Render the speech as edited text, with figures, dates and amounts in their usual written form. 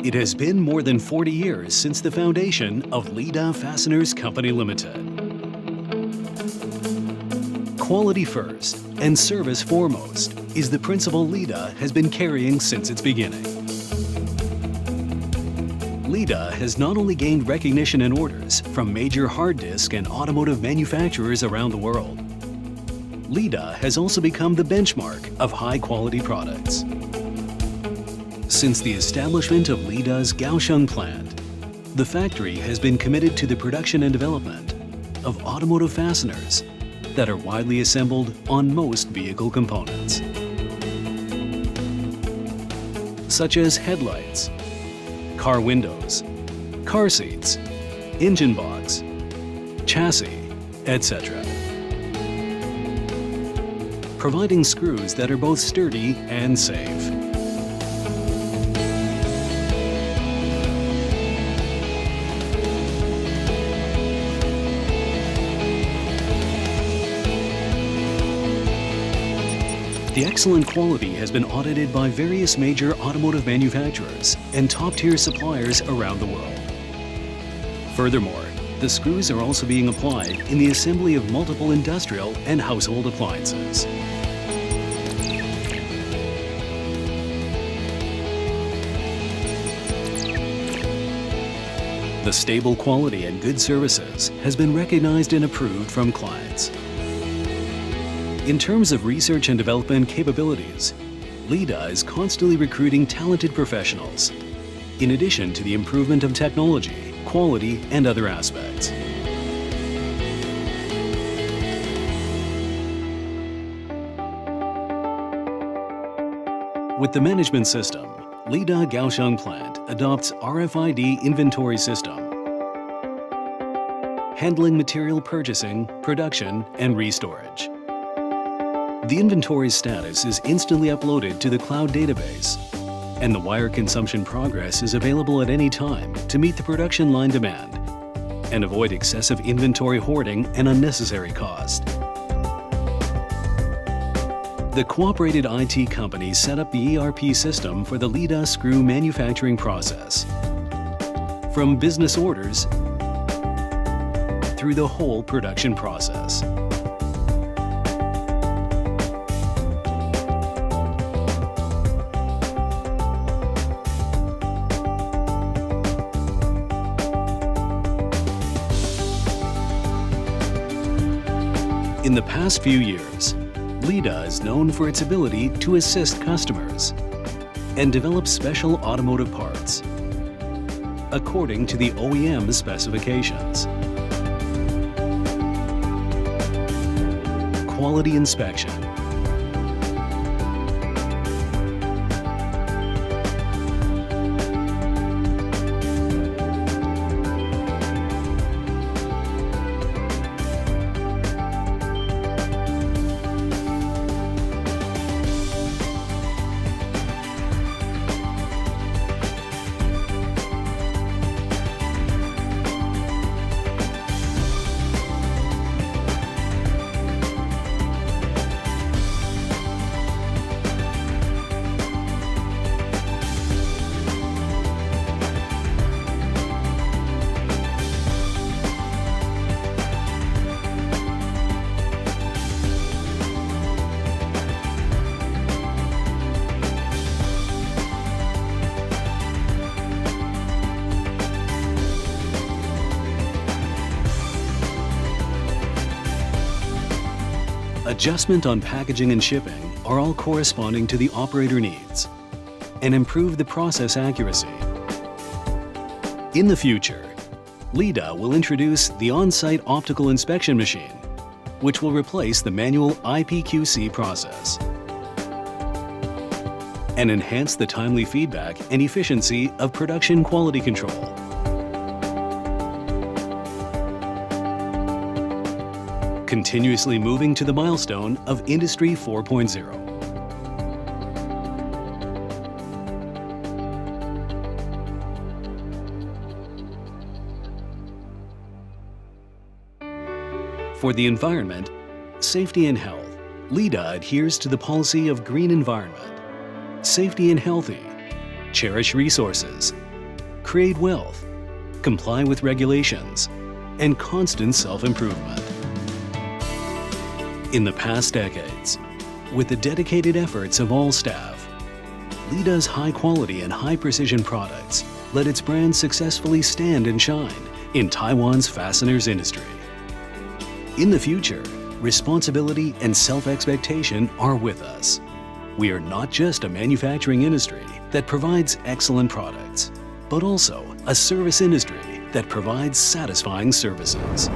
It has been more than 40 years since the foundation of Lih Ta Fasteners Company Limited. Quality first and service foremost is the principle Lih Ta has been carrying since its beginning. Lih Ta has not only gained recognition and orders from major hard disk and automotive manufacturers around the world, Lih Ta has also become the benchmark of high-quality products. Since the establishment of Lih Ta's Kaohsiung plant, the factory has been committed to the production and development of automotive fasteners that are widely assembled on most vehicle components, such as headlights, car windows, car seats, engine box, chassis, etc. Providing screws that are both sturdy and safe. The excellent quality has been audited by various major automotive manufacturers and top-tier suppliers around the world. Furthermore, the screws are also being applied in the assembly of multiple industrial and household appliances. The stable quality and good services has been recognized and approved from clients. In terms of research and development capabilities, Lih Ta is constantly recruiting talented professionals, in addition to the improvement of technology, quality, and other aspects. With the management system, Lih Ta Kaohsiung plant adopts RFID inventory system, handling material purchasing, production, and restorage. The inventory status is instantly uploaded to the cloud database, and the wire consumption progress is available at any time to meet the production line demand and avoid excessive inventory hoarding and unnecessary cost. The cooperated IT company set up the ERP system for the Lih Ta screw manufacturing process, from business orders through the whole production process. In the past few years, Lih Ta is known for its ability to assist customers and develop special automotive parts according to the OEM specifications. Quality inspection, adjustment on packaging and shipping are all corresponding to the operator needs and improve the process accuracy. In the future, Lih Ta will introduce the on-site optical inspection machine, which will replace the manual IPQC process and enhance the timely feedback and efficiency of production quality control. Continuously moving to the milestone of Industry 4.0. For the environment, safety and health, Lih Ta adheres to the policy of green environment, safety and healthy, cherish resources, create wealth, comply with regulations, and constant self-improvement. In the past decades, with the dedicated efforts of all staff, Lih Ta's high-quality and high-precision products let its brand successfully stand and shine in Taiwan's fasteners industry. In the future, responsibility and self-expectation are with us. We are not just a manufacturing industry that provides excellent products, but also a service industry that provides satisfying services.